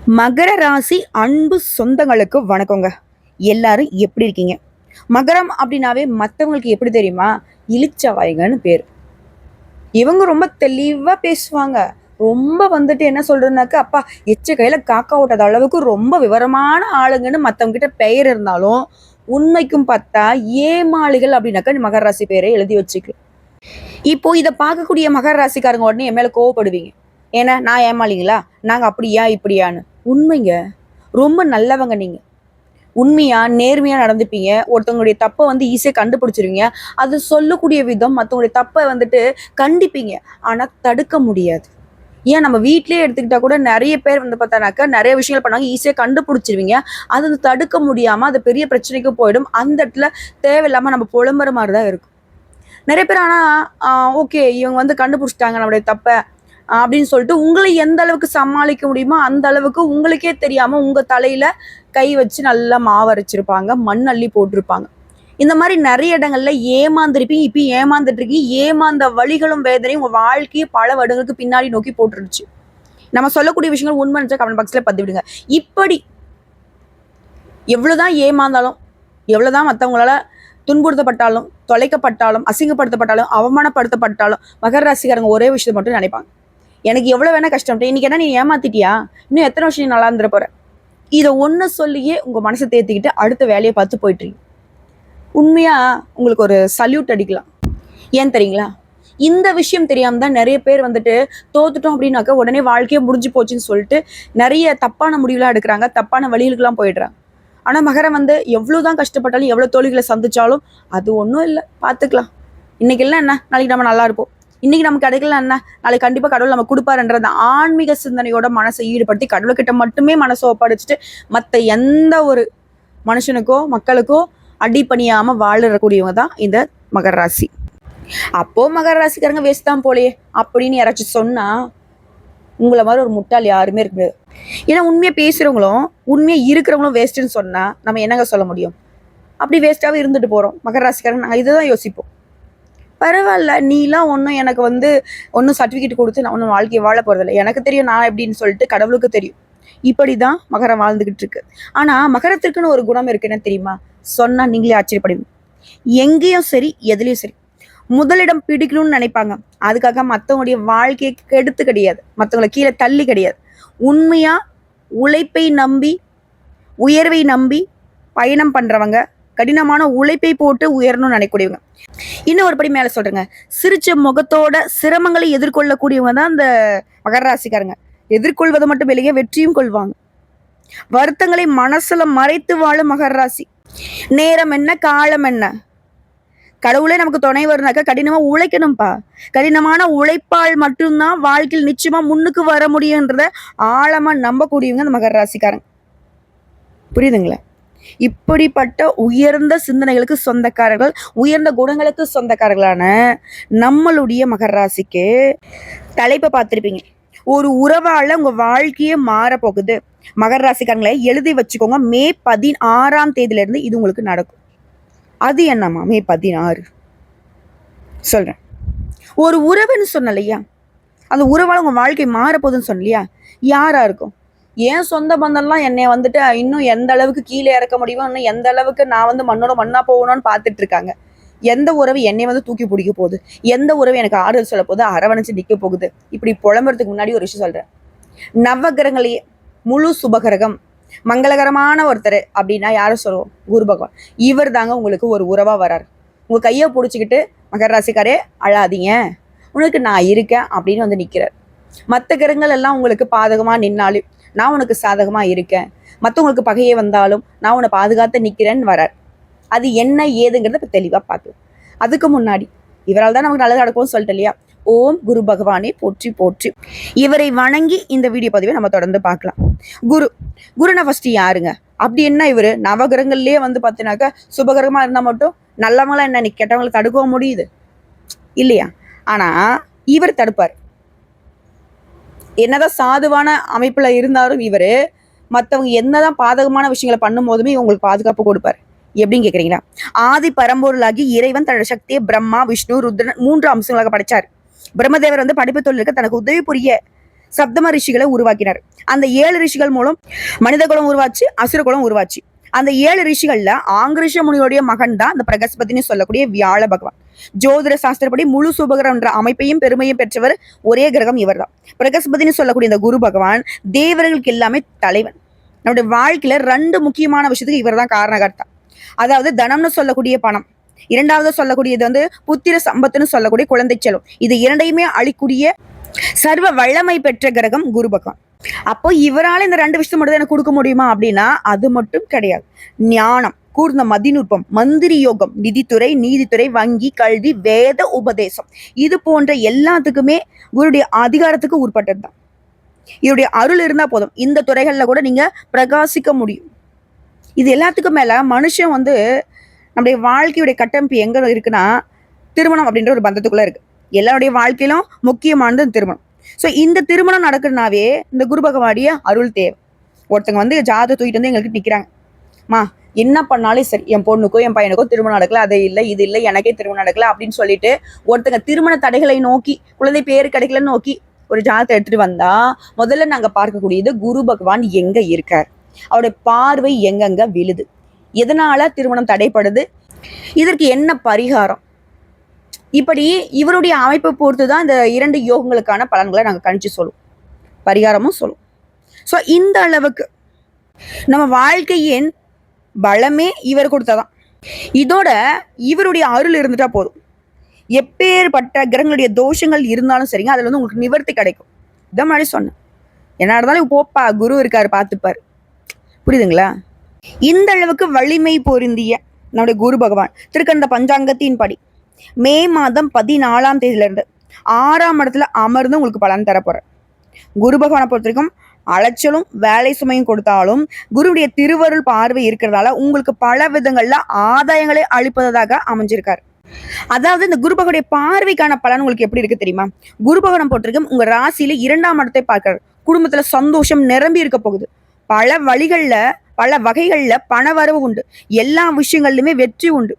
மகர ராசி அன்பு சொந்தங்களுக்கு வணக்கங்க. எல்லாரும் எப்படி இருக்கீங்க? மகரம் அப்படின்னாவே மற்றவங்களுக்கு எப்படி தெரியுமா? இளிச்சவாய்கன்னு பேர். இவங்க ரொம்ப தெளிவா பேசுவாங்க. ரொம்ப வந்துட்டு என்ன சொல்றதுனாக்க, அப்பா எச்ச கையில காக்கா ஓட்டாத அளவுக்கு ரொம்ப விவரமான ஆளுங்கன்னு மற்றவங்க கிட்ட பெயர் இருந்தாலும், உண்மைக்கும் பார்த்தா ஏமாளிகள் அப்படின்னாக்க மகர ராசி பேரை எழுதி வச்சுக்கலாம். இப்போ இதை பார்க்கக்கூடிய மகர ராசிக்காரங்க உடனே என் மேல கோவப்படுவீங்க. ஏன்னா நான் ஏமாளிங்களா, நாங்க அப்படியா இப்படியான்னு. உண்மைங்க. ரொம்ப நல்லவங்க நீங்க. உண்மையா நேர்மையா நடந்துப்பீங்க. ஒருத்தவங்களுடைய தப்பை வந்து ஈஸியா கண்டுபிடிச்சிருவீங்க. அது சொல்லக்கூடிய விதம் மற்றவங்களுடைய தப்பை வந்துட்டு கண்டிப்பீங்க. ஆனா தடுக்க முடியாது. ஏன் நம்ம வீட்லயே எடுத்துக்கிட்டா கூட நிறைய பேர் வந்து பார்த்தானாக்கா நிறைய விஷயங்கள் பண்ணாங்க, ஈஸியா கண்டுபிடிச்சிருவீங்க. அது தடுக்க முடியாம அது பெரிய பிரச்சனைக்கு போயிடும். அந்த இடத்துல தேவையில்லாம நம்ம புலம்புற மாதிரி தான் இருக்கும். நிறைய பேர் ஆனா ஓகே இவங்க வந்து கண்டுபிடிச்சிட்டாங்க நம்மளுடைய தப்ப அப்படின்னு சொல்லிட்டு உங்களை எந்த அளவுக்கு சமாளிக்க முடியுமோ அந்த அளவுக்கு உங்களுக்கே தெரியாம உங்க தலையில கை வச்சு நல்லா மாவரைச்சிருப்பாங்க, மண் அள்ளி போட்டிருப்பாங்க. இந்த மாதிரி நிறைய இடங்கள்ல ஏமாந்துருப்பீங்க. இப்ப ஏமாந்துட்டு இருக்கீங்க. ஏமாந்த வழிகளும் வேதனையும் உங்க வாழ்க்கையை பல வருடங்களுக்கு பின்னாடி நோக்கி போட்டுருச்சு. நம்ம சொல்லக்கூடிய விஷயங்கள் உண்மை கமெண்ட் பாக்ஸ்ல பதிவு விடுங்க. இப்படி எவ்வளவுதான் ஏமாந்தாலும், எவ்வளவுதான் மற்றவங்களால துன்புறுத்தப்பட்டாலும், தொலைக்கப்பட்டாலும், அசிங்கப்படுத்தப்பட்டாலும், அவமானப்படுத்தப்பட்டாலும் மகர ராசிக்காரங்க ஒரே விஷயத்தை மட்டும் நினைப்பாங்க. எனக்கு எவ்வளவு வேணா கஷ்டம், இன்னைக்கு என்ன நீ ஏமாத்திட்டியா, இன்னும் எத்தனை வருஷம் நீ நல்லா இருந்துட போற, இதை ஒண்ணு சொல்லியே உங்க மனசை தேத்திக்கிட்டு அடுத்த வேலையை பார்த்து போயிட்டு இருக்கீங்க. உண்மையா உங்களுக்கு ஒரு சல்யூட் அடிக்கலாம். ஏன் தெரியுங்களா? இந்த விஷயம் தெரியாம தான் நிறைய பேர் வந்துட்டு தோத்துட்டோம் அப்படின்னாக்க உடனே வாழ்க்கையே முடிஞ்சு போச்சுன்னு சொல்லிட்டு நிறைய தப்பான முடிவுலாம் எடுக்கிறாங்க, தப்பான வழிகளுக்கெல்லாம் போயிடுறாங்க. ஆனா மகரம் வந்து எவ்வளவுதான் கஷ்டப்பட்டாலும், எவ்வளவு தோல்விகளை சந்திச்சாலும் அது ஒன்றும் இல்லை, பார்த்துக்கலாம். இன்னைக்கு இல்லை என்ன, நாளைக்கு நம்ம நல்லா இருப்போம். இன்னைக்கு நமக்கு கிடைக்கல என்ன, நாளைக்கு கண்டிப்பா கடவுள் நம்ம கொடுப்பாருன்றத ஆன்மீக சிந்தனையோட மனசை ஈடுபடுத்தி கடவுள்கிட்ட மட்டுமே மனசை ஒப்படைச்சிட்டு மற்ற எந்த ஒரு மனுஷனுக்கோ மக்களுக்கோ அடிப்பணியாம வாழக்கூடியவங்க தான் இந்த மகர ராசி. அப்போ மகர ராசிக்காரங்க வேஸ்ட் தான் போலையே அப்படின்னு யாராச்சும் சொன்னா உங்களை மாதிரி ஒரு முட்டாள் யாருமே இருக்க முடியாது. ஏன்னா உண்மையா பேசுறவங்களும் உண்மையா இருக்கிறவங்களும் வேஸ்ட்ன்னு சொன்னா நம்ம என்னங்க சொல்ல முடியும்? அப்படி வேஸ்டாவே இருந்துட்டு போறோம் மகர ராசிக்காரங்க. நாங்கள் இதுதான் யோசிப்போம். பரவாயில்ல, நீலாம் ஒன்றும் எனக்கு வந்து ஒன்றும் சர்டிஃபிகேட் கொடுத்து நான் ஒன்றும் வாழ்க்கையை வாழ போறதில்லை, எனக்கு தெரியும் நான் எப்படின்னு சொல்லிட்டு கடவுளுக்கு தெரியும். இப்படிதான் மகரம் வாழ்ந்துகிட்டு இருக்கு. ஆனா மகரத்திற்குன்னு ஒரு குணம் இருக்கு, என்ன தெரியுமா? சொன்னா நீங்களே ஆச்சரியப்படுவீங்க. எங்கேயும் சரி எதுலயும் சரி முதலிடம் பிடிக்கணும்னு நினைப்பாங்க. அதுக்காக மற்றவங்களுடைய வாழ்க்கையை கெடுத்து கிடையாது, மற்றவங்களை கீழே தள்ளி கிடையாது. உண்மையா உழைப்பை நம்பி உயர்வை நம்பி பயணம் பண்றவங்க, கடினமான உழைப்பை போட்டு உயரணும்னு நினைக்கக்கூடியவங்க. இன்னும் ஒரு படி மேல சொல்றேங்க, சிரிச்ச முகத்தோட சிரமங்களை எதிர்கொள்ளக்கூடியவங்க தான் இந்த மகர ராசிக்காரங்க. எதிர்கொள்வது மட்டும் இல்லையே, வெற்றியும் கொள்வாங்க. வருத்தங்களை மனசுல மறைத்து வாழும் மகர ராசி. நேரம் என்ன காலம் என்ன, கடவுளே நமக்கு துணை வருனாக்கா கடினமா உழைக்கணும்ப்பா. கடினமான உழைப்பால் மட்டும்தான் வாழ்க்கையில் நிச்சயமா முன்னுக்கு வர முடியுன்றத ஆழமா நம்பக்கூடியவங்க இந்த மகர ராசிக்காரங்க. புரியுதுங்களா? இப்படிப்பட்ட உயர்ந்த சிந்தனைகளுக்கு சொந்தக்காரர்கள், உயர்ந்த குணங்களுக்கு சொந்தக்காரர்களான நம்மளுடைய மகர ராசிக்கு தலைப்பை பார்த்திருப்பீங்க. ஒரு உறவால உங்க வாழ்க்கையே மாற போகுது. மகர ராசிக்காரங்களை எழுதி வச்சுக்கோங்க. மே 16ஆம் தேதியில இருந்து இது உங்களுக்கு நடக்கும். அது என்னம்மா மே 16? சொல்றேன். ஒரு உறவுன்னு சொன்னலையா, அந்த உறவால உங்க வாழ்க்கை மாறப்போகுதுன்னு சொன்னலையா, யாரா இருக்கும்? ஏன் சொந்த பந்தம்லாம் என்னை வந்துட்டு இன்னும் எந்த அளவுக்கு கீழே இறக்க முடியுமோ, இன்னும் எந்த அளவுக்கு நான் வந்து மண்ணோட மண்ணா போகணும்னு பார்த்துட்டு இருக்காங்க. எந்த உறவு என்னை வந்து தூக்கி பிடிக்க போகுது, எந்த உறவு எனக்கு ஆறுதல் சொல்ல போகுது, அரவணைச்சு நிற்க போகுது, இப்படி புலம்புறதுக்கு முன்னாடி ஒரு விஷயம் சொல்றேன். நவகிரகங்களையே முழு சுபகிரகம் மங்களகரமான ஒருத்தர் அப்படின்னா யாரும் சொல்லுவோம்? குரு பகவான். இவர் தாங்க உங்களுக்கு ஒரு உறவா வராரு. உங்க கையை பிடிச்சிக்கிட்டு மகர ராசிக்காரே அழாதீங்க, உனக்கு நான் இருக்கேன் அப்படின்னு வந்து நிற்கிறார். மற்ற கிரகங்கள் எல்லாம் உங்களுக்கு பாதகமா நின்னாலும் நான் உனக்கு சாதகமா இருக்கேன், மற்றவங்களுக்கு பகையே வந்தாலும் நான் உன்னை பாதுகாத்து நிற்கிறேன்னு வரார். அது என்ன ஏதுங்கிறத இப்போ தெளிவா பார்க்கலாம். அதுக்கு முன்னாடி இவரால் தான் நமக்கு நல்லது நடக்கும்னு சொல்லிட்டு இல்லையா, ஓம் குரு பகவானே போற்றி போற்றி. இவரை வணங்கி இந்த வீடியோ பதிவை நம்ம தொடர்ந்து பார்க்கலாம். குருனா ஃபர்ஸ்ட் யாருங்க? அப்படி என்ன இவரு நவகிரகங்கள்லயே வந்து பார்த்தீங்கன்னாக்கா சுபகிரகமா இருந்தா மட்டும் நல்லவங்களா என்ன கெட்டவங்களை தடுக்க முடியுது இல்லையா? ஆனா இவர் தடுப்பார். என்னதான் சாதுவான அமைப்புல இருந்தாலும் இவரு மற்றவங்க என்னதான் பாதகமான விஷயங்களை பண்ணும் போதுமே இவங்களுக்கு பாதுகாப்பு கொடுப்பாரு. எப்படின்னு கேக்குறீங்களா? ஆதி பரம்பொருளாகி இறைவன் தன்னோட சக்தியை பிரம்மா விஷ்ணு ருத்ரன் 3 அம்சங்களாக படைச்சார். பிரம்மதேவர் வந்து படிப்பு தொழிலுக்கு தனக்கு உதவி புரிய சப்தம ரிஷிகளை உருவாக்கினார். அந்த 7 ரிஷிகள் மூலம் மனித குலம் உருவாச்சு, அசுர குலம் உருவாச்சு. அந்த 7 ரிஷிகள்ல ஆங்கிரிஷ முனியோடைய மகன் தான் இந்த பிரகஸ்பதினு சொல்லக்கூடிய வியாழ பகவான். ஜோதிட சாஸ்திரப்படி முழு சுபகிரகம் என்ற அமைப்பையும் பெருமையும் பெற்றவர் ஒரே கிரகம் இவர் தான். பிரகஸ்பதினு சொல்லக்கூடிய இந்த குரு பகவான் தேவர்களுக்கு எல்லாமே தலைவன். நம்முடைய வாழ்க்கையில 2 முக்கியமான விஷயத்துக்கு இவர் தான் காரணகர்த்தா. அதாவது தனம்னு சொல்லக்கூடிய பணம், இரண்டாவது சொல்லக்கூடியது வந்து புத்திர சம்பத்துன்னு சொல்லக்கூடிய குழந்தை செல்வம். இது இரண்டையுமே அளிக்கூடிய சர்வ வல்லமை பெற்ற கிரகம் குரு பகவான். அப்போ இவரால் இந்த 2 விஷயத்தை மட்டும் எனக்கு கொடுக்க முடியுமா அப்படின்னா அது மட்டும் கிடையாது. ஞானம், கூர்ந்த மதிநுட்பம், மந்திரி யோகம், நிதித்துறை, நீதித்துறை, வங்கி, கல்வி, வேத உபதேசம், இது போன்ற எல்லாத்துக்குமே குருடைய அதிகாரத்துக்கு உட்பட்டது தான். இவருடைய அருள் இருந்தா போதும், இந்த துறைகள்ல கூட நீங்க பிரகாசிக்க முடியும். இது எல்லாத்துக்கும் மேல மனுஷன் வந்து நம்முடைய வாழ்க்கையுடைய கட்டமைப்பு எங்க இருக்குன்னா திருமணம் அப்படின்ற ஒரு பந்தத்துக்குள்ள இருக்கு. எல்லாருடைய வாழ்க்கையிலும் முக்கியமானது திருமணம். ஸோ இந்த திருமணம் நடக்குதுனாவே இந்த குரு பகவானுடைய அருள் தேவை. ஒருத்தங்க வந்து ஜாதகம் தூக்கிட்டு வந்து எங்களுக்கு நிற்கிறாங்கம்மா, என்ன பண்ணாலும் சரி என் பொண்ணுக்கோ என் பையனுக்கோ திருமணம் நடக்கல, அது இல்லை இது இல்லை, எனக்கே திருமணம் நடக்கல அப்படின்னு சொல்லிட்டு ஒருத்தங்க திருமண தடைகளை நோக்கி, குழந்தை பேர் கிடைக்கலன்னு நோக்கி ஒரு ஜாதகத்தை எடுத்துட்டு வந்தா முதல்ல நாங்க பார்க்கக்கூடியது குரு பகவான் எங்க இருக்கார், அவருடைய பார்வை எங்கெங்க விழுது, எதனால திருமணம் தடைப்படுது, இதற்கு என்ன பரிகாரம், இப்படி இவருடைய அமைப்பை பொறுத்து தான் இந்த 2 யோகங்களுக்கான பலன்களை நாங்கள் கணிச்சு சொல்லுவோம், பரிகாரமும் சொல்லுவோம். ஸோ இந்த அளவுக்கு நம்ம வாழ்க்கையின் பலமே இவர் கொடுத்தாதான். இதோட இவருடைய அருள் இருந்துட்டா போதும், எப்பேற்பட்ட கிரகங்களுடைய தோஷங்கள் இருந்தாலும் சரிங்க, அதுல வந்து உங்களுக்கு நிவர்த்தி கிடைக்கும். இதான் மாதிரி சொன்னேன். என்ன இருந்தாலும் போப்பா குரு இருக்காரு பார்த்துப்பாரு. புரியுதுங்களா? இந்த அளவுக்கு வலிமை பொருந்திய நம்முடைய குரு பகவான் திருக்கண்ட பஞ்சாங்கத்தின் படி மே மாதம் 14ஆம் தேதியிலிருந்து 6ஆம் இடத்துல அமர்ந்து உங்களுக்கு பலன் தரப்போற. குரு பகவானை பொறுத்த வரைக்கும் அலைச்சலும் வேலை சுமையும் கொடுத்தாலும் குருவுடைய திருவருள் பார்வை இருக்கிறதால உங்களுக்கு பல விதங்கள்ல ஆதாயங்களை அளிப்பதாக அமைஞ்சிருக்காரு. அதாவது இந்த குரு பகவானுடைய பார்வைக்கான பலன் உங்களுக்கு எப்படி இருக்கு தெரியுமா? குரு பகவானை பொறுத்த வரைக்கும் உங்க ராசியில 2ஆம் இடத்தை பார்க்கிறார். குடும்பத்துல சந்தோஷம் நிரம்பி இருக்க போகுது. பல வழிகள்ல பல வகைகள்ல பண வரவு உண்டு. எல்லா விஷயங்கள்லயுமே வெற்றி உண்டு.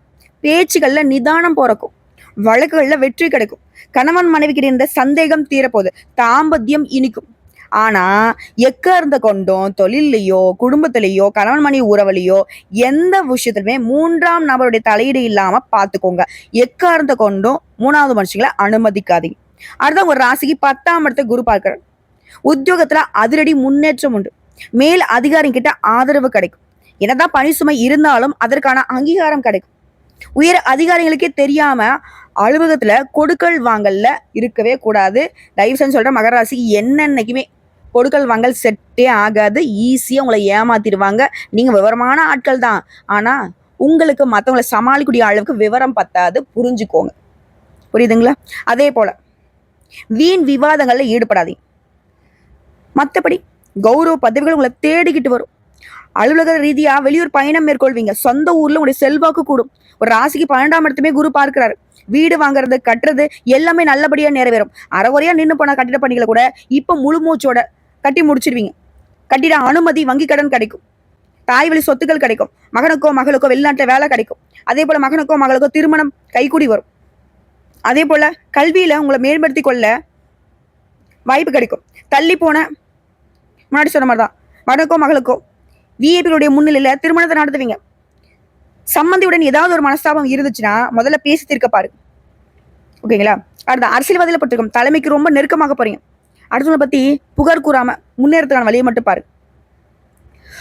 பேச்சுகள்ல நிதானம் பிறக்கும். வழக்குகள்ல வெற்றி கிடைக்கும். கணவன் மனைவிக்கிட்ட இருந்த சந்தேகம் தீரப்போகுது. தாம்பத்தியம் இனிக்கும். ஆனா எக்கார்ந்த கொண்டும் தொழிலையோ குடும்பத்திலேயோ கணவன் மனைவி உறவுலையோ எந்த விஷயத்திலுமே 3ஆம் நபருடைய தலையீடு இல்லாம பாத்துக்கோங்க. எக்கார்ந்த கொண்டும் 3வது மனுஷங்களை அனுமதிக்காதீங்க. அடுத்த ஒரு ராசிக்கு 10ஆம் இடத்தை குரு பார்க்கிறார். உத்தியோகத்துல அதிரடி முன்னேற்றம் உண்டு. மேல் அதிகாரி கிட்ட ஆதரவு கிடைக்கும். என்னதான் பணி சுமை இருந்தாலும் அதற்கான அங்கீகாரம் கிடைக்கும். உயர் அதிகாரிகளுக்கே தெரியாம அலுவலகத்துல கொடுக்கல் வாங்கல்ல இருக்கவே கூடாது. தயவு செஞ்சு சொல்ற மகர ராசிக்கு என்னன்னைக்குமே கொடுக்கல் வாங்கல் செட்டே ஆகாது. ஈஸியா உங்களை ஏமாத்திடுவாங்க. நீங்க விவரமான ஆட்கள் தான், ஆனா உங்களுக்கு மற்றவங்களை சமாளிக்கக்கூடிய அளவுக்கு விவரம் பத்தாது, புரிஞ்சுக்கோங்க. புரியுதுங்களா? அதே போல வீண் விவாதங்கள்ல ஈடுபடாதீங்க. மற்றபடி கௌரவ பதவிகள் உங்களை தேடிக்கிட்டு வரும். அலுவலக ரீதியா வெளியூர் பயணம் மேற்கொள்வீங்க. சொந்த ஊர்ல உங்களுடைய செல்வாக்கு கூடும். ஒரு ராசிக்கு 12ஆம் இடத்துமே குரு பார்க்கிறாரு. வீடு வாங்குறது கட்டுறது எல்லாமே நல்லபடியா நிறைவேறும். அறகுறையா நின்று போன கட்டிட பணிகளை கூட இப்ப முழு மூச்சோட கட்டி முடிச்சிருவீங்க. கட்டிட அனுமதி, வங்கி கடன் கிடைக்கும். தாய் வழி சொத்துக்கள் கிடைக்கும். மகனுக்கோ மகளுக்கோ வெளிநாட்டுல வேலை கிடைக்கும். அதே போல மகனுக்கோ மகளுக்கோ திருமணம் கைகூடி வரும். அதே போல கல்வியில உங்களை மேம்படுத்தி கொள்ள வாய்ப்பு கிடைக்கும். தள்ளி போன முன்னாடி சொன்ன மாதிரிதான் மகனுக்கோ மகளுக்கோ விஐபிகளுடைய முன்னிலையில திருமணத்தை நடத்துவீங்க. சம்பந்தியுடன் ஏதாவது ஒரு மனஸ்தாபம் இருந்துச்சுன்னா முதல்ல பேசி தீர்க்க பாரு. ஓகேங்களா? அடுத்த அரசியல்வாதியில பட்டிருக்கும் தலைமைக்கு ரொம்ப நெருக்கமாக போறீங்க. அடுத்தவங்களை பத்தி புகார் கூறாம முன்னேறதுக்கான வழியை மட்டும் பாரு.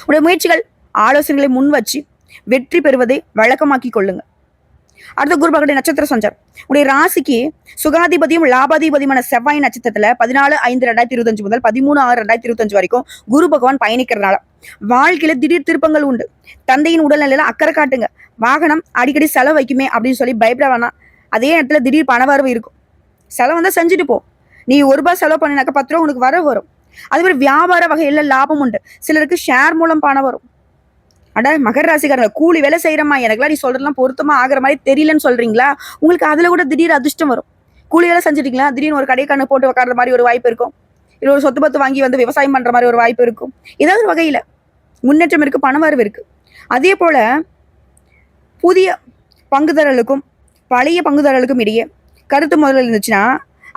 உடைய முயற்சிகள் ஆலோசனைகளை முன் வச்சு வெற்றி பெறுவதை வழக்கமாக்கி கொள்ளுங்க. அடுத்த குரு பகவானுடைய நட்சத்திர சஞ்சாரம் உடைய ராசிக்கு சுகாதிபதியும் லாபாதிபதியுமான செவ்வாய் நட்சத்திரத்துல 14/5/2025 முதல் 13/6/2025 வரைக்கும் குரு பகவான் பயணிக்கிறதுனால வாழ்க்கையில திடீர் திருப்பங்கள் உண்டு. தந்தையின் உடல்நிலையில அக்கறை காட்டுங்க. வாகனம் அடிக்கடி செலவு வைக்குமே அப்படின்னு சொல்லி பயப்பட வேணாம். அதே நேரத்துல திடீர் பண வரவு இருக்கும். செலவு வந்தா செஞ்சுட்டு போ. நீ ₹1 செலவு பண்ணினாக்க 10 ரூபா உனக்கு வரும். அதே மாதிரி வியாபார வகையில லாபம் உண்டு. சிலருக்கு ஷேர் மூலம் பணம் வரும். அட மகர ராசிக்காரங்க, கூலி வேலை செய்யறமா, எனக்குலாம் நீ சொல்றதுலாம் பொருத்தமா ஆகிற மாதிரி தெரியலன்னு சொல்றீங்களா? உங்களுக்கு அதுல கூட திடீர் அதிர்ஷ்டம் வரும். கூலி வேலை செஞ்சுட்டீங்களா, திடீர்னு ஒரு கடை கண்ணு போட்டு உட்கார்ற மாதிரி ஒரு வாய்ப்பு இருக்கும். இல்லை ஒரு சொத்து பத்து வாங்கி வந்து விவசாயம் பண்ற மாதிரி ஒரு வாய்ப்பு இருக்கும். ஏதாவது வகையில முன்னேற்றம் இருக்கு, பணவரவு இருக்கு. அதே போல புதிய பங்குதாரர்களுக்கும் பழைய பங்குதாரர்களுக்கும் இடையே கருத்து முதல்ல இருந்துச்சுன்னா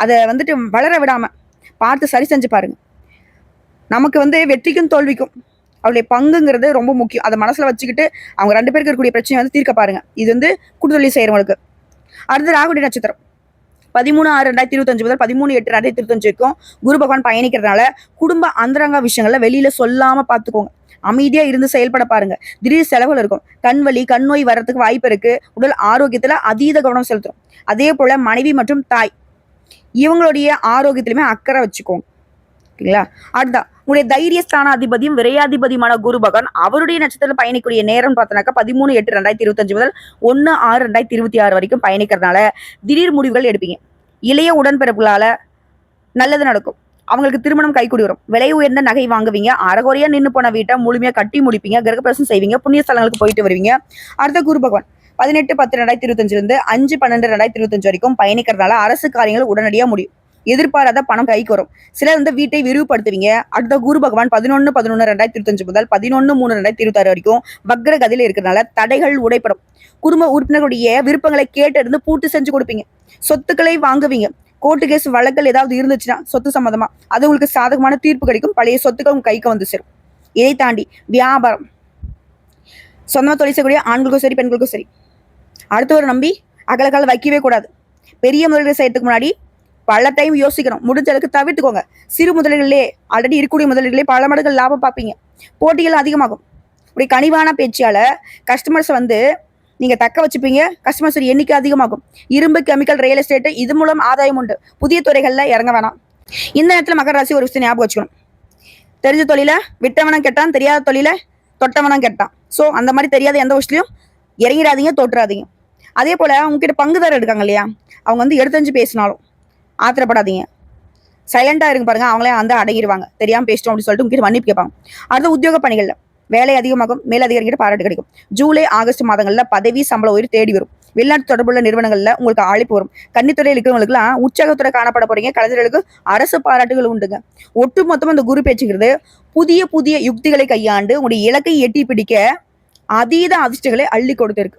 அதை வந்துட்டு வளர விடாம பார்த்து சரி செஞ்சு பாருங்க. நமக்கு வந்து வெற்றிக்கும் தோல்விக்கும் அவருடைய பங்குங்கிறது ரொம்ப முக்கியம். அதை மனசுல வச்சுக்கிட்டு அவங்க 2 பேருக்கு இருக்கக்கூடிய பிரச்சனை வந்து தீர்க்க பாருங்க. இது வந்து கூட்டுத்தொழில் செய்யறவங்களுக்கு. அடுத்து ராகுடைய நட்சத்திரம் 13/6/2025 முதல் 13/8/2025 வரைக்கும் குரு பகவான் பயணிக்கிறதுனால குடும்ப அந்தரங்க விஷயங்கள்ல வெளியில சொல்லாம பாத்துக்கோங்க. அமைதியா இருந்து செயல்பட பாருங்க. திடீர் செலவுகள் இருக்கும். கண் வலி, கண் நோய் வர்றதுக்கு வாய்ப்பு இருக்கு. உடல் ஆரோக்கியத்துல அதீத கவனம் செலுத்தணும். அதே போல மனைவி மற்றும் தாய் இவங்களுடைய ஆரோக்கியத்திலுமே அக்கறை வச்சுக்கோங்க. ஓகேங்களா? அடுத்தா உங்களுடைய தைரிய ஸ்தானாதிபதியும் விரையாதிபதியுமான குரு பகவான் அவருடைய நட்சத்திரத்தில் பயணிக்கூடிய நேரம் பார்த்தோன்னாக்கா 13/8/2025 முதல் 1/6/2026 வரைக்கும் பயணிக்கிறதுனால திடீர் முடிவுகள் எடுப்பீங்க. இளைய உடன்பிறப்புகளால நல்லது நடக்கும். அவங்களுக்கு திருமணம் கைக்கூடி வரும். விலை உயர்ந்த நகை வாங்குவீங்க. அறகுறையா நின்று போன வீட்டை முழுமையா கட்டி முடிப்பீங்க. கிரகப்பிரவேசம் செய்வீங்க. புண்ணிய ஸ்தலங்களுக்கு போயிட்டு வருவீங்க. அடுத்த குரு பகவான் 18/10/2025 இருந்து 5/12/2025 வரைக்கும் பயணிக்கிறதுனால அரசு காரியங்கள் உடனடியாக முடியும். எதிர்பாராத பணம் கைக்கு வரும். சிலர் வந்து வீட்டை விரிவுபடுத்துவீங்க. அடுத்த குரு பகவான் 11/11/2025 முதல் 11/3/2026 வரைக்கும் வக்ர கதியில இருக்கிறதுனால தடைகள் உடைப்படும். குடும்ப உறுப்பினர்களுடைய விருப்பங்களை கேட்டறிந்து பூட்டு செஞ்சு கொடுப்பீங்க. சொத்துக்களை வாங்குவீங்க. கோர்ட்டு கேஸ் வழக்கல் ஏதாவது இருந்துச்சுன்னா சொத்து சம்பந்தமா அது உங்களுக்கு சாதகமான தீர்ப்பு கிடைக்கும். பழைய சொத்துக்கள் உங்க கைக்கு வந்து சேரும். இதை தாண்டி வியாபாரம், சொந்தமா தொழில் செய்யக்கூடிய ஆண்களுக்கும் சரி பெண்களுக்கும் சரி அடுத்தவரை நம்பி அகலக்கால வைக்கவே கூடாது. பெரிய முதலீடு செய்யறதுக்கு முன்னாடி பல டைம் யோசிக்கணும். முடிஞ்ச அளவுக்கு தவிர்த்துக்கோங்க. சிறு முதலீடுகளே ஆல்ரெடி இருக்கக்கூடிய முதலீடுகளே பல மடங்கு லாபம் பார்ப்பீங்க. போட்டிகள் அதிகமாகும். இப்படி கனிவான பேச்சியால கஸ்டமர்ஸ் வந்து நீங்க தக்க வச்சுப்பீங்க. கஸ்டமர்ஸ் எண்ணிக்கை அதிகமாகும். இரும்பு, கெமிக்கல், ரியல் எஸ்டேட் இது மூலம் ஆதாயம் உண்டு. புதிய துறைகள்ல இறங்க வேணாம். இந்த நேரத்தில் மகர ராசி ஒரு விஷயம் ஞாபகம் வச்சுக்கணும். தெரிஞ்ச தொழில விட்டவனம் கெட்டான், தெரியாத தொழில தொட்டவனம் கெட்டான். ஸோ அந்த மாதிரி தெரியாத எந்த விஷயத்தையும் இறங்கிடாதீங்க, தோற்றுறாதீங்க. அதே போல உங்ககிட்ட பங்குதாரர் இருக்காங்க இல்லையா, அவங்க வந்து எடுத்தஞ்சு பேசினாலும் ஆத்திரப்படாதீங்க. சைலண்டா இருங்க பாருங்க. அவங்களே வந்து அடங்கிடுவாங்க. தெரியாம பேசிட்டோம் அப்படின்னு சொல்லிட்டு உங்ககிட்ட மன்னிப்பு கேட்பாங்க. அடுத்த உத்தியோக பணிகள்ல வேலை அதிகமாகும். மேலதிகாரிகிட்ட பாராட்டு கிடைக்கும். ஜூலை ஆகஸ்ட் மாதங்கள்ல பதவி சம்பள உயர்வு தேடி வரும். வெளிநாட்டு தொடர்புள்ள நிறுவனங்கள்ல உங்களுக்கு அழைப்பு வரும். கன்னித்துறையில் இருக்கிறவங்களுக்குலாம் உற்சாகத்துறை காணப்பட போறீங்க. கலைஞர்களுக்கு அரசு பாராட்டுகள் உண்டுங்க. ஒட்டு மொத்தமா இந்த குரு பேச்சுங்கிறது புதிய புதிய யுக்திகளை கையாண்டு உங்களுடைய இலக்கை எட்டி பிடிக்க அதீத அதிர்ஷ்டங்களை அள்ளி கொடுத்திருக்கு.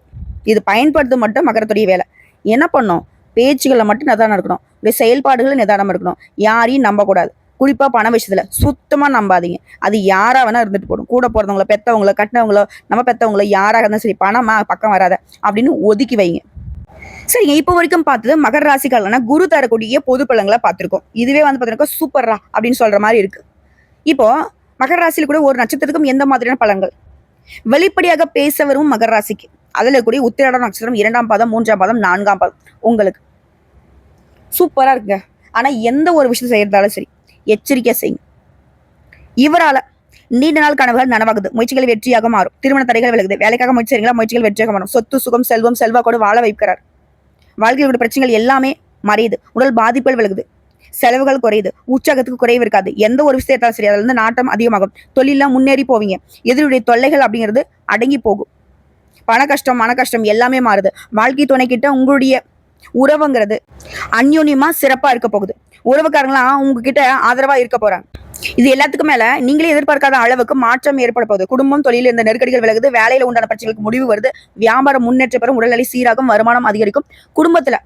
இது பயன்படுத்த மட்டும் மகரத்துடைய வேலை. என்ன பண்ணும்? பேச்சுகளை மட்டும் நிதானம் இருக்கணும். செயல்பாடுகள் நிதானம் இருக்கணும். யாரையும் நம்பக்கூடாது. குறிப்பா பண விஷயத்துல சுத்தமா நம்பாதீங்க. அது யாரா வேணா இருந்துட்டு போடும். கூட போறவங்கள, பெத்தவங்கள, கட்டினவங்களோ, நம்ம பெத்தவங்களோ யாராக இருந்தாலும் சரி, பணமா பக்கம் வராத அப்படின்னு ஒதுக்கி வைங்க. சரிங்க, இப்போ வரைக்கும் பார்த்தது மகர ராசிக்காரனா குரு தரக்கூடிய பொது பலன்களை பார்த்திருக்கோம். இதுவே வந்து பார்த்தீங்கன்னா சூப்பர்ரா அப்படின்னு சொல்ற மாதிரி இருக்கு. இப்போ மகர ராசியில கூட ஒரு நட்சத்திரத்துக்கும் எந்த மாதிரியான பலன்கள்? வெளிப்படையாக பேச வரும் மகர ராசிக்கு அதுல கூடிய உத்திராட நட்சத்திரம் 2ஆம் பாதம், 3ஆம் பாதம், 4ஆம் பாதம் உங்களுக்கு சூப்பரா இருக்குங்க. ஆனா எந்த ஒரு விஷயம் செய்யறதாலும் சரி எச்சரிக்கையா செய்யுங்க. இவரால நீண்ட நாள் கனவுகள் நனவாகுது. முயற்சிகள் வெற்றியாக மாறும். திருமண தடைகள் விலகுது. வேலைக்காக முயற்சி செய்றீங்களா? முயற்சிகள் வெற்றியாக மாறும். சொத்து, சுகம், செல்வம், செல்வாக்கோடு வாழ வைக்கிறார். வாழ்க்கையோட பிரச்சனைகள் எல்லாமே மறையுது. உடல் பாதிப்புகள் விலகுது. செலவுகள் குறையுது. உற்சாகத்துக்கு குறைவு இருக்காது. எந்த ஒரு விஷயத்தாலும் சரி அதுல இருந்து நாட்டம் அதிகமாகும். தொழில முன்னேறி போவீங்க. எதிரியுடைய தொல்லைகள் அப்படிங்கிறது அடங்கி போகும். பண கஷ்டம், மன கஷ்டம் எல்லாமே மாறுது. வாழ்க்கை துணை கிட்ட உங்களுடைய உறவுங்கிறது அந்யோன்யமா சிறப்பா இருக்க போகுது. உறவுக்காரங்களாம் உங்ககிட்ட ஆதரவா இருக்க போறாங்க. இது எல்லாத்துக்கும் மேல நீங்களே எதிர்பார்க்காத அளவுக்கு மாற்றம் ஏற்பட போகுது. குடும்பம், தொழில் இந்த நெருக்கடிகள் விலகுது. வேலையில உண்டான பிரச்சனைகளுக்கு முடிவு வருது. வியாபாரம் முன்னேற்ற பெறும். உடல்நிலை சீராகும். வருமானம் அதிகரிக்கும். குடும்பத்துல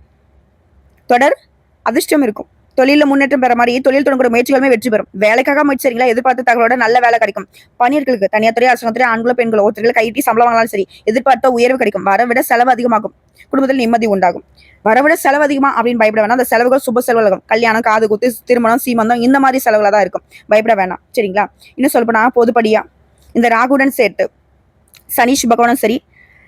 தொடர் அதிர்ஷ்டம் இருக்கும். தொழில முன்னேற்றம் பெற மாதிரி தொழில் தொடங்கக்கூடிய முயற்சிகளுமே வெற்றி பெறும். வேலைக்காக முயற்சி செய்றீங்களா? எதிர்பார்த்த தகவலோட நல்ல வேலை கிடைக்கும். பணியர்களுக்கு தனியார் துறை, அரசாங்க துறை, ஆண்களோ பெண்களோ ஒருத்தர்கள் கைட்டி சம்பளம் வாங்கினாலும் சரி எதிர்பார்த்த உயர்வு கிடைக்கும். வரவிட செலவு அதிகமாகும். குடும்பத்தில் நிம்மதி உண்டாகும். வரவிட செலவு அதிகமா அப்படின்னு பயப்பட வேணாம். அந்த செலவுகள் சுப செலவுகள், கல்யாணம், காது குத்து, திருமணம், சீமந்தம் இந்த மாதிரி செலவுகளா தான் இருக்கும். பயப்பட வேணாம். சரிங்களா? இன்னும் சொல்லப்போனா பொதுப்படியா இந்த ராகுடன் சேர்த்து சனி பகவானும் சரி,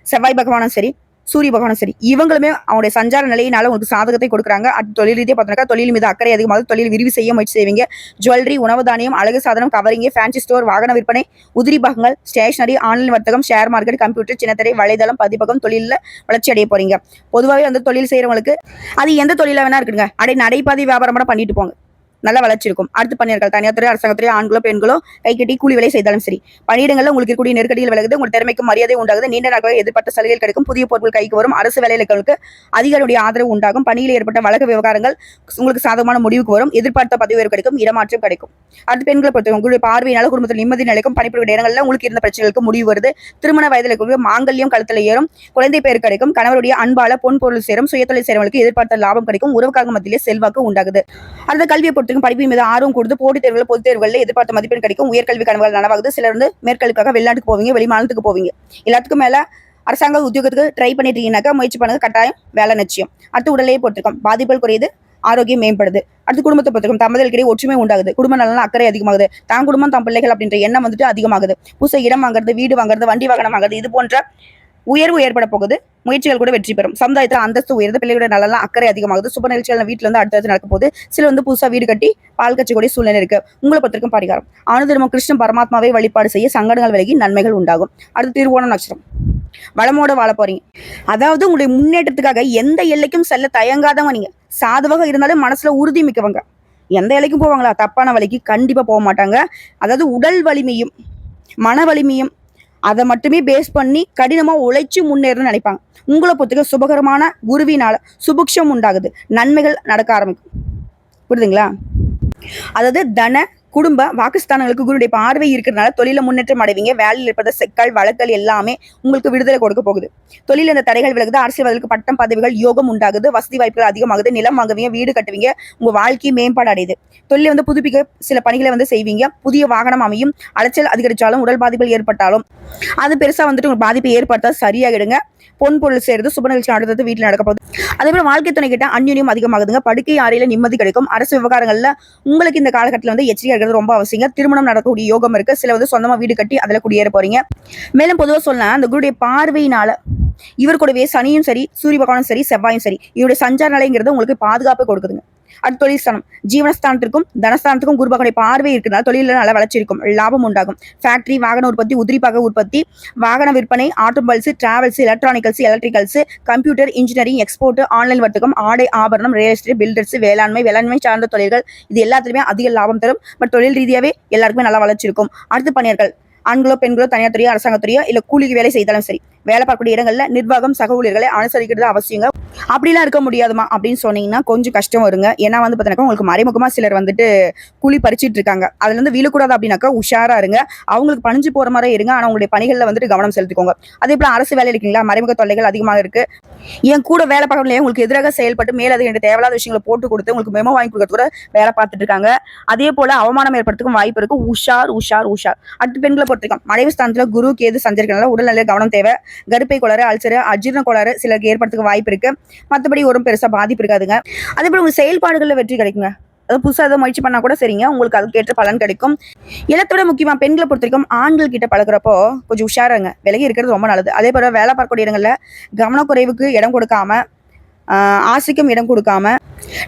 செவ்வாய் பகவானும் சரி, சூரிய பகவானும் சரி இவங்களுமே அவங்களுடைய சஞ்சார நிலையினால உங்களுக்கு சாதகத்தை கொடுக்குறாங்க. அது தொழில் ரீதியாக பார்த்தோம்னா தொழில் மீது அக்கறை அதிகமாக தொழில் விரிவு செய்ய முயற்சி செய்வீங்க. ஜுவல்லரி, உணவு தானியம், அழகு சாதனம், கவரிங், ஃபேன்சி ஸ்டோர், வாகன விற்பனை, உதிரி பாகங்கள், ஸ்டேஷனரி, ஆன்லைன் வர்த்தகம், ஷேர் மார்க்கெட், கம்ப்யூட்டர், சின்னத்திரை, வலைதளம், பதிப்பகம் தொழிலில் வளர்ச்சி அடைய போறீங்க. பொதுவாகவே வந்து தொழில் செய்யறவங்களுக்கு அது எந்த தொழிலாக வேணா இருக்குங்க. நடைபாதை வியாபாரம் கூட பண்ணிட்டு போங்க. நல்ல வளர்ச்சி இருக்கும். அடுத்து பணியாளர்கள் தனியார் துறை, அரசாங்கத்துறை, ஆண்களோ பெண்களோ கை கட்டி கூலி வேலை செய்தாலும் சரி பணியிடங்களில் உங்களுக்கு இருக்கக்கூடிய நெருக்கடிகள் விலகுது. உங்கள் திறமைக்கு மரியாதை உண்டாகுது. நீண்ட நாட்களாக எதிர்பார்த்த சலுகைகள் கிடைக்கும். புதிய பொருட்கள் கைக்கு வரும். அரசு வேலைகளுக்கு அதிகாரியுடைய ஆதரவு உண்டாகும். பணியில் ஏற்பட்ட வழக்கு விவகாரங்கள் உங்களுக்கு சாதகமான முடிவுக்கு வரும். எதிர்பார்த்த பதவி உயர்வு கிடைக்கும். இடமாற்றம் கிடைக்கும். அடுத்து பெண்களை பொறுத்த உங்களுடைய பார்வையினால குடும்பத்தில் நிம்மதி நிலைக்கும். பணிபுரிய இடங்களில் உங்களுக்கு இருந்த பிரச்சனைகளுக்கு முடிவு வருது. திருமண வயதில் இருக்கிற மாங்கல்யம் கழுத்தில் ஏறும். குழந்தை பேர் கிடைக்கும். கணவருடைய அன்பால பொன் பொருள் சேரும். சுயத்தொழில் செய்றவங்களுக்கு எதிர்பார்த்த லாபம் கிடைக்கும். உறவுக்காக மத்தியிலே செல்வாக்கு உண்டாகுது. அடுத்த கல்வியை பொறுத்த பொறுத்தவரைக்கும் படிப்பின் மீது ஆர்வம் கொடுத்து போட்டித் தேர்வுகள் பொதுத் தேர்வுகளில் எதிர்பார்த்த மதிப்பெண் கிடைக்கும். உயர்கல்வி கனவுகள் நனவாகுது. சிலர் வந்து மேற்கல்விக்காக வெளிநாட்டுக்கு போவீங்க, வெளி மாநிலத்துக்கு போவீங்க. எல்லாத்துக்கும் மேல அரசாங்க உத்தியோகத்துக்கு ட்ரை பண்ணிட்டு இருக்கீங்கன்னாக்கா முயற்சி பண்ணுங்க, கட்டாயம் வேலை நிச்சயம். அடுத்து உடலையே பொறுத்திருக்கும், பாதிப்புகள் குறையுது, ஆரோக்கியம் மேம்படுது. அடுத்து குடும்பத்தை பொறுத்திருக்கும், தம்பதிகளுக்கிடையே ஒற்றுமை உண்டாகுது, குடும்ப நலன் அக்கறை அதிகமாகுது, தான் குடும்பம் தான் பிள்ளைகள் அப்படின்ற எண்ணம் வந்துட்டு அதிகமாகுது. புதுசா இடம் வாங்குறது, வீடு வாங்குறது, வண்டி வாகனம் வாங்குறது, இது போன்ற உயர்வு ஏற்பட போகுது. முயற்சிகள் கூட வெற்றி பெறும். சமுதாயத்தில் அந்தஸ்து உயர்ந்து, பிள்ளைகளோட நலன் அக்கறை அதிகமாகுது. சுப நிகழ்ச்சிகள் வீட்டுல வந்து அடுத்தடுத்து நடக்க போகுது. சில வந்து புதுசா வீடு கட்டி பால் கச்சக்கூடிய சூழ்நிலை இருக்கு. உங்களை பொறுத்திருக்கும் பரிகாரம், அனுதினமும் கிருஷ்ண பரமாத்மாவை வழிபாடு செய்ய சங்கடங்கள் விலகி நன்மைகள் உண்டாகும். அடுத்து திருவோணம் நட்சத்திரம், வளமோட வாழ போறீங்க. அதாவது உங்களுடைய முன்னேற்றத்துக்காக எந்த எல்லைக்கும் செல்ல தயங்காதவங்க நீங்க. சாதுவாக இருந்தாலும் மனசுல உறுதி மிக்கவங்க. எந்த எல்லைக்கும் போவாங்களா? தப்பான வழிக்கு கண்டிப்பா போக மாட்டாங்க. அதாவது உடல் வலிமையும் மன வலிமையும் அதை மட்டுமே பேஸ் பண்ணி கடினமா உழைச்சு முன்னேறணும்னு நினைப்பாங்க. உங்களை பொறுத்தவரைக்கும் சுபகரமான குருவினால சுபிக்ஷம் உண்டாகுது, நன்மைகள் நடக்க ஆரம்பிக்கும். புரியுதுங்களா? அதாவது தன குடும்ப வாக்குஸ்தானங்களுக்கு குருடைய பார்வை இருக்கிறதுனால தொழில முன்னேற்றம் அடைவீங்க. வேலையில் இருப்பத செக்கல் வழக்கல் எல்லாமே உங்களுக்கு விடுதலை கொடுக்க போகுது. தொழில் இந்த தடைகள் விலகுது. அரசியல்வாதிகளுக்கு பட்டம் பதவிகள் யோகம் உண்டாகுது. வசதி வாய்ப்புகள் அதிகமாகுது. நிலம் வாங்குவீங்க, வீடு கட்டுவீங்க, உங்க வாழ்க்கை மேம்பாடு அடையுது. தொழிலை வந்து புதுப்பிக்க சில பணிகளை வந்து செய்வீங்க. புதிய வாகனம் அமையும். அலைச்சல் அதிகரிச்சாலும் உடல் பாதிப்புகள் ஏற்பட்டாலும் அது பெருசா வந்துட்டு உங்களுக்கு பாதிப்பை ஏற்படுத்தா சரியாகிடுங்க. பொன் பொருள் சேர்ந்து சுப நிகழ்ச்சி அடுத்தது வீட்டில் நடக்க போகுது. அதே போல வாழ்க்கை துணை கிட்ட அந்யுன்யம் அதிகமாகுதுங்க. படுக்கை அறையில நிம்மதி கிடைக்கும். அரசு விவகாரங்கள்ல உங்களுக்கு இந்த காலகட்டத்தில் வந்து எச்சரிக்கை இருக்கிறது ரொம்ப அவசியம். திருமணம் நடக்கக்கூடிய யோகம் இருக்கு. சில வந்து சொந்தமா வீடு கட்டி அதுல குடியேற போறீங்க. மேலும் பொதுவாக சொன்னா அந்த குருடைய பார்வையினால இவர் கூடவே சனியும் சரி, சூரிய பகவானும் சரி, செவ்வாயும் சரி, இவருடைய சஞ்சார நிலைங்கிறது உங்களுக்கு பாதுகாப்பு கொடுக்குதுங்க. அடுத்த தொழில் ஸ்தானம், ஜீவனஸ்தானத்திற்கும் தனஸ்தானத்துக்கும் குரு பகவானுடைய பார்வை இருக்கிறதுனால தொழில நல்ல வளர்ச்சி இருக்கும், லாபம் உண்டாகும். ஃபேக்டரி, வாகன உற்பத்தி, உதிரிப்பாக உற்பத்தி, வாகன விற்பனை, automobiles, travels, electronicals, electricals, computer, engineering, export, online வர்த்தகம், ஆடை ஆபரணம், ரியல் எஸ்டேட், பில்டர்ஸ், வேளாண்மை சார்ந்த தொழில்கள், இது எல்லாத்துலயுமே அதிக லாபம் தரும். பட் தொழில் ரீதியாவே எல்லாருக்குமே நல்லா வளர்ச்சி இருக்கும். அடுத்து பணியர்கள், ஆண்களோ பெண்களோ, தனியார் துறையோ அரசாங்கத்துறையோ இல்ல கூலிக்கு வேலை செய்தாலும் சரி, வேலை பார்க்கக்கூடிய இடங்கள்ல நிர்வாகம் சக ஊழியர்களை அனுசரிக்கிறது அவசியங்க. அப்படிலாம் இருக்க முடியாதுமா அப்படின்னு சொன்னீங்கன்னா கொஞ்சம் கஷ்டம் வருங்க. ஏன்னா வந்து பார்த்தீங்கன்னா உங்களுக்கு மறைமுகமா சிலர் வந்துட்டு கூலி பறிச்சிட்டு இருக்காங்க. அதுல இருந்து வீழக்கூடாது அப்படின்னாக்கா உஷாரா இருங்க. அவங்களுக்கு பணிஞ்சு போற மாதிரி இருங்க. ஆனா உங்களுடைய பணிகள்ல வந்துட்டு கவனம் செலுத்திக்கோங்க. அதே போல அரசு வேலை இருக்கீங்களா, மறைமுக தொல்லைகள் அதிகமாக இருக்கு. என் கூட வேலை பார்க்கலையே உங்களுக்கு எதிராக செயல்பட்டு மேலதிக தேவையில்லாத விஷயங்களை போட்டு கொடுத்து உங்களுக்கு மெமோ வாங்கி கொடுக்கறது கூட வேலை பார்த்துட்டு இருக்காங்க. அதே போல அவமானம் ஏற்படுறதுக்கும் வாய்ப்பு இருக்கு. உஷார் உஷார் உஷார். அடுத்து பெண்களை பொறுத்திருக்கோம், மறைவு ஸ்தானத்துல குரு கேது சஞ்சரிக்கிறதுனால உடல்நிலை கவனம் தேவை. கருப்பை கோளாறு, அல்சர், அஜீரண கோளாறு சிலருக்கு ஏற்படுறதுக்கு வாய்ப்பு இருக்கு. மற்றபடி ஒரு பெருசா பாதிப்பு இருக்காதுங்க. அதே போல உங்க செயல்பாடுகள்ல வெற்றி கிடைக்குங்க. அது புதுசாக ஏதோ முயற்சி பண்ணா கூட சரிங்க, உங்களுக்கு அதுக்கேற்ற பலன் கிடைக்கும். எல்லாத்தோட முக்கியமா பெண்களை பொறுத்த வரைக்கும் ஆண்கள் கிட்ட பழகுறப்போ கொஞ்சம் உஷாராங்க, விலகி இருக்கிறது ரொம்ப நல்லது. அதே போல வேலை பார்க்கக்கூடிய இடங்கள்ல கவனக்குறைவுக்கு இடம் கொடுக்காம, ஆசைக்கும் இடம் கொடுக்காம,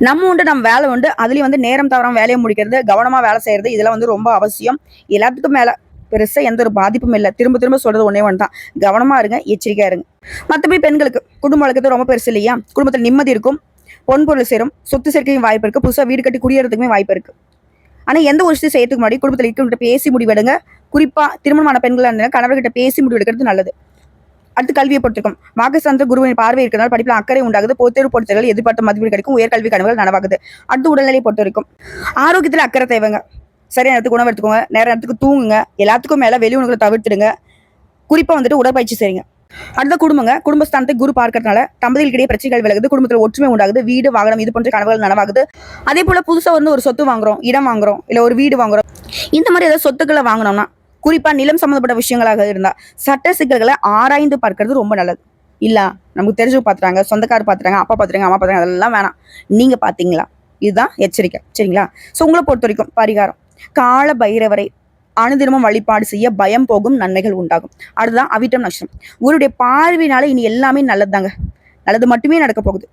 நம்ம உண்டு நம்ம வேலை உண்டு அதுலயும் வந்து நேரம் தவறாம வேலையை முடிக்கிறது, கவனமா வேலை செய்யறது, இதெல்லாம் வந்து ரொம்ப அவசியம். எல்லாத்துக்கும் மேல பெருசா எந்த ஒரு பாதிப்பும் இல்லை. திரும்ப திரும்ப சொல்றது ஒன்னே ஒன்று தான், கவனமா இருங்க, எச்சரிக்கையா இருங்க. மற்றபடி பெண்களுக்கு குடும்ப வழக்கத்தை ரொம்ப பெருசு இல்லையா, குடும்பத்தில் நிம்மதி இருக்கும், பொன் பொருள் சேரும், சொத்து சேர்க்கையும் வாய்ப்பு இருக்கு, புதுசாக வீடு கட்டி குடியேறதுக்குமே வாய்ப்பு இருக்கு. ஆனா எந்த ஒரு விஷயம் செய்யறதுக்கு முன்னாடி குடும்பத்தில் இருக்கிறவங்க பேசி முடிவெடுங்க. குறிப்பா திருமணமான பெண்களா இருந்தா கணவர்கிட்ட பேசி முடிவெடுக்கிறது நல்லது. அடுத்து கல்வியை பொறுத்திருக்கும், வாக்குஸ்தானத்தில் குருவின் பார்வை இருக்கிறதால படிப்புல அக்கறை உண்டாகுது. பொதுத்தேர்வு போட்டிகள் எதிர்பார்த்த மதிப்பீடு கிடைக்கும். உயர்கல்வி கனவுகள் நனவாகுது. அடுத்து உடல்நிலையை பொறுத்த வரைக்கும் ஆரோக்கியத்துல அக்கறை தேவைங்க. சரியான நேரத்துக்கு உணவு எடுத்துக்கோங்க, நேர நேரத்துக்கு தூங்குங்க. எல்லாத்துக்கும் மேல வெளி உணவுகளை தவிர்த்துடுங்க. குறிப்பா வந்துட்டு உடற்பயிற்சி செய்யுங்க. அடுத்த குடும்பஸ்தானத்தை குரு பார்க்கறதுனால தம்பதிகளுக்கிடையே பிரச்சனைகள் விலகுது, குடும்பத்தில் ஒற்றுமை உண்டாகுது, வீடு வாகனம் இது போன்ற கனவுகள் நனவாகுது. அதே போல புதுசா வந்து ஒரு சொத்து வாங்குறோம், இடம் வாங்குறோம், இல்ல ஒரு வீடு வாங்குறோம், இந்த மாதிரி ஏதாவது சொத்துக்களை வாங்கினோம்னா குறிப்பா நிலம் சம்பந்தப்பட்ட விஷயங்களாக இருந்தா சட்ட சிக்கல்களை ஆராய்ந்து பார்க்கறது ரொம்ப நல்லது. இல்ல நமக்கு தெரிஞ்சவங்க பாத்துறாங்க, சொந்தக்காரர் பாத்துறாங்க, அப்பா பாத்துறாங்க, அம்மா பாத்துறாங்க, அதெல்லாம் வேணாம். நீங்க பாத்தீங்களா, இதுதான் எச்சரிக்கை. சரிங்களா? சோ உங்களை பொறுத்த வரைக்கும் பரிகாரம், கால பைரவரை அனுதினமும் வழிபாடு செய்ய பயம் போகும், நன்மைகள் உண்டாகும். அடுத்ததான் அவிட்டம் நட்சத்திரம், உங்களுடைய பார்வையினால இனி எல்லாமே நல்லதுதாங்க. நல்லது மட்டுமே நடக்க போகுது.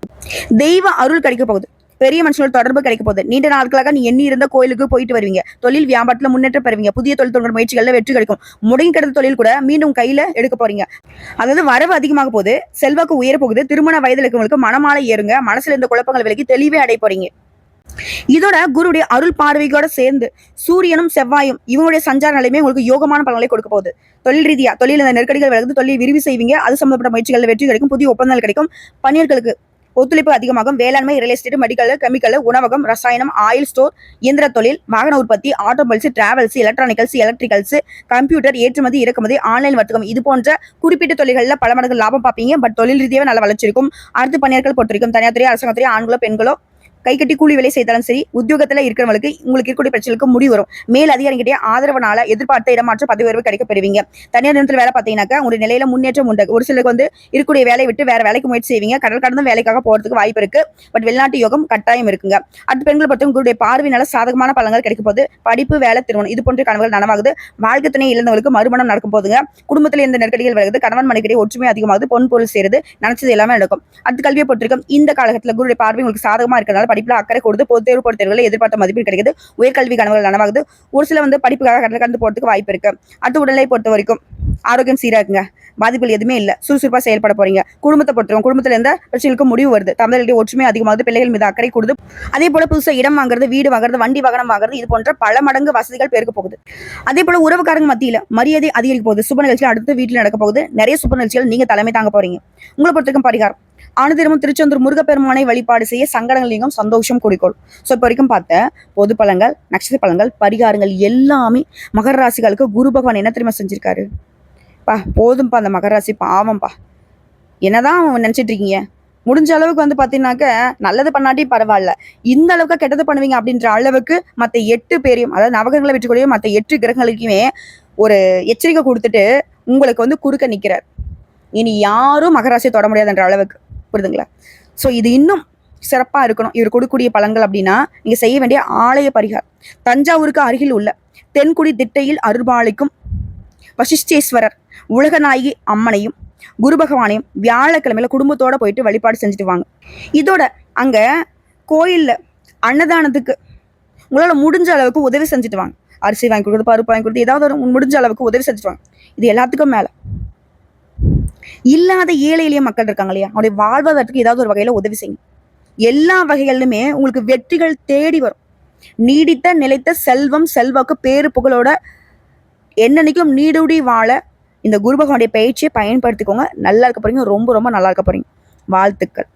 தெய்வ அருள் கிடைக்க போகுது. பெரிய மனுஷனோட தொடர்பு கிடைக்க போகுது. நீண்ட நாட்களாக நீ எண்ணி இருந்த கோயிலுக்கு போயிட்டு வருவீங்க. தொழில் வியாபாரத்துல முன்னேற்றம் பெறுவீங்க. புதிய தொழில் தொடர் முயற்சிகள்ல வெற்றி கிடைக்கும். முடங்கி கிடந்த தொழில் கூட மீண்டும் கையில எடுக்க போறீங்க. அதாவது வரவு அதிகமாக போகுது, செல்வாக்கு உயர போகுது. திருமண வயதில் இருக்கவங்களுக்கு மனமாலை ஏறுங்க. மனசுல இருந்த குழப்பங்கள் விலகி தெளிவே அடைய போறீங்க. இதோட குருடைய அருள் பார்வையோட சேர்ந்து சூரியனும் செவ்வாயும் இவங்களுடைய சஞ்சார நிலையுமே உங்களுக்கு யோகமான பலன்களை கொடுக்க போகுது. தொழில் ரீதியா தொழில் இந்த நெருக்கடிகள் விலகுது, தொழில் விரிவு செய்வீங்க. அது சம்பந்தப்பட்ட முயற்சிகள் வெற்றி கிடைக்கும். புதிய ஒப்பந்தங்கள் கிடைக்கும். பணியாளர்களுக்கு ஒத்துழைப்பு அதிகமாகும். வேளாண்மை, ரியல் எஸ்டேட், மெடிக்கல், கெமிக்கல், உணவகம், ரசாயனம், ஆயில் ஸ்டோர், இயந்திர தொழில், வாகன உற்பத்தி, automobiles, travels, electronicals, electricals, computer, ஏற்றுமதி இறக்குமதி, ஆன்லைன் வர்த்தகம், இது போன்ற குறிப்பிட்ட தொழில்களில் பல மடங்கு லாபம் பார்ப்பீங்க. பட் தொழில் ரீதியாக நல்ல வளர்ச்சி இருக்கும். அடுத்து பணியாளர்கள் பொறுத்திருக்கும், தனியார் துறை, அரசாங்கத்துறை, ஆண்களோ பெண்களோ கை கட்டி கூலி வேலை செய்தாலும் சரி, உத்தியோகத்துல இருக்கிறவங்களுக்கு உங்களுக்கு இருக்கக்கூடிய பிரச்சனைகளுக்கு முடிவு வரும். மேல் அதிகாரிகிட்டே ஆதரவனால எதிர்பார்த்த இடமாற்றம், பதவி உயர்வு கிடைக்க பெறுவீங்க. தனியார் நிறுவனத்தில் வேலை பார்த்தீங்கன்னாக்கா உங்களுடைய நிலையில முன்னேற்றம் உண்டு. ஒரு சிலருக்கு வந்து இருக்கக்கூடிய வேலையை விட்டு வேற வேலைக்கு முயற்சி செய்வீங்க. கடல் கடந்தும் வேலைக்காக போறதுக்கு வாய்ப்பு இருக்கு. பட் வெளிநாட்டு யோகம் கட்டாயம் இருக்குங்க. அடுத்த பெண்களை பொறுத்த உங்களுடைய பார்வையினால சாதகமான பலன்கள் கிடைக்க போது. படிப்பு, வேலை, திருமணம் இது போன்ற கனவுகள் நனவாகுது. வாழ்க்கை துணை இழந்தவங்களுக்கு மறுமணம் நடக்கும் போதுங்க. குடும்பத்தில் இருந்த நெருக்கடிகள் விலகுது. கணவன் மனைவிக்கிடையே ஒற்றுமை அதிகமாகுது. பொன் பொருள் சேருது. நினைச்சது எல்லாமே நடக்கும். அடுத்த கல்வியை பொறுத்திருக்கும் இந்த காலகட்டத்தில் குருடைய பார்வை உங்களுக்கு சாதகமா இருக்கிறதுனால படிப்புல அக்கறை கொடுத்து பொது தேர்வு போன்ற தேர்வுகளை எதிர்பார்த்த மதிப்பீடு கிடைக்குது. உயர்கல்வி கனவுகள் நனவாகுது. ஒரு சில வந்து படிப்புக்காக கடந்து போறதுக்கு வாய்ப்பு இருக்கு. அடுத்த உடலை பொறுத்த வரைக்கும் ஆரோக்கியம் சீரா இருக்குங்க. பாதிப்புகள் எதுவுமே இல்ல. சுறுசுறுப்பா செயல்பட போறீங்க. குடும்பத்தை பொறுத்தவரைக்கும் குடும்பத்துல இருந்த பிரச்சனைகளுக்கு முடிவு வருது. தமிழர்களுடைய ஒற்றுமை அதிகமாகுது. பிள்ளைகள் மீது அக்கறை கொடுது. அதே போல புதுசா இடம் வாங்குறது, வீடு வாங்குறது, வண்டி வாகனம் வாங்குறது இது போன்ற பல மடங்கு வசதிகள் பெருக்க போகுது. அதே போல உறவுக்காரங்க மத்தியில மரியாதை அதிகரிக்க போகுது. சுப நிகழ்ச்சிகள் அடுத்த வீட்டுல நடக்க போகுது. நிறைய சுப நிகழ்ச்சிகள் நீங்க தலைமை தாங்க போறீங்க. உங்களை பொறுத்தவரைக்கும் பரிகாரம் ஆனதிரமும் திருச்செந்தூர் முருகப்பெருமானை வழிபாடு செய்ய சங்கடங்கள் நீங்கும், சந்தோஷம் குறிக்கோள். ஸோ இப்போ வரைக்கும் பார்த்த பொது பலன்கள், நட்சத்திர பலன்கள், பரிகாரங்கள் எல்லாமே மகர ராசிகளுக்கு குரு பகவான் என்ன தெரியுமா செஞ்சிருக்காரு? போதும்பா அந்த மகர ராசி பாவம்பா. என்னதான் நினைச்சிட்டு இருக்கீங்க? முடிஞ்ச அளவுக்கு வந்து பாத்தீங்கன்னாக்க நல்லது பண்ணாட்டி பரவாயில்ல, இந்த அளவுக்கு கெட்டது பண்ணுவீங்க அப்படின்ற அளவுக்கு மற்ற 8 பேரையும், அதாவது நவகிரகங்களை வெற்றிக்கூடிய மற்ற 8 கிரகங்களுக்குமே ஒரு எச்சரிக்கை கொடுத்துட்டு உங்களுக்கு வந்து குறுக்க நிக்கிறார். இனி யாரும் மகராசியை தொட முடியாதுன்ற அளவுக்கு, புரியுதுங்களா? ஸோ இது இன்னும் சிறப்பா இருக்கணும் இவர் கொடுக்கக்கூடிய பலன்கள் அப்படின்னா நீங்க செய்ய வேண்டிய ஆலய பரிகாரம். தஞ்சாவூருக்கு அருகில் உள்ள தென்குடி திட்டையில் அருள்பாலிக்கும் வசிஷ்டேஸ்வரர் உலகநாயகி அம்மனையும் குரு பகவானையும் வியாழக்கிழமையில குடும்பத்தோட போயிட்டு வழிபாடு செஞ்சுட்டு வாங்க. இதோட அங்க கோயில்ல அன்னதானத்துக்கு உங்களால முடிஞ்ச அளவுக்கு உதவி செஞ்சுட்டு வாங்க. அரிசி வாங்கி கொடுக்குறது, பருப்பு வாங்கி கொடுத்து, ஏதாவது ஒரு முடிஞ்ச அளவுக்கு உதவி செஞ்சுட்டு வாங்க. இது எல்லாத்துக்கும் மேல இல்லாத ஏழை எளிய மக்கள் இருக்காங்க இல்லையா, அவருடைய வாழ்வாதாரத்துக்கு ஏதாவது ஒரு வகையில உதவி செய்யும். எல்லா வகைகளிலுமே உங்களுக்கு வெற்றிகள் தேடி வரும். நீடித்த நிலைத்த செல்வம், செல்வாக்கு, பேரு புகழோட என்னன்னைக்கும் நீடுடி வாழ இந்த குரு பகவானுடைய பயிற்சியை பயன்படுத்திக்கோங்க. நல்லா இருக்க போறீங்க. ரொம்ப ரொம்ப நல்லா இருக்க போறீங்க. வாழ்த்துக்கள்.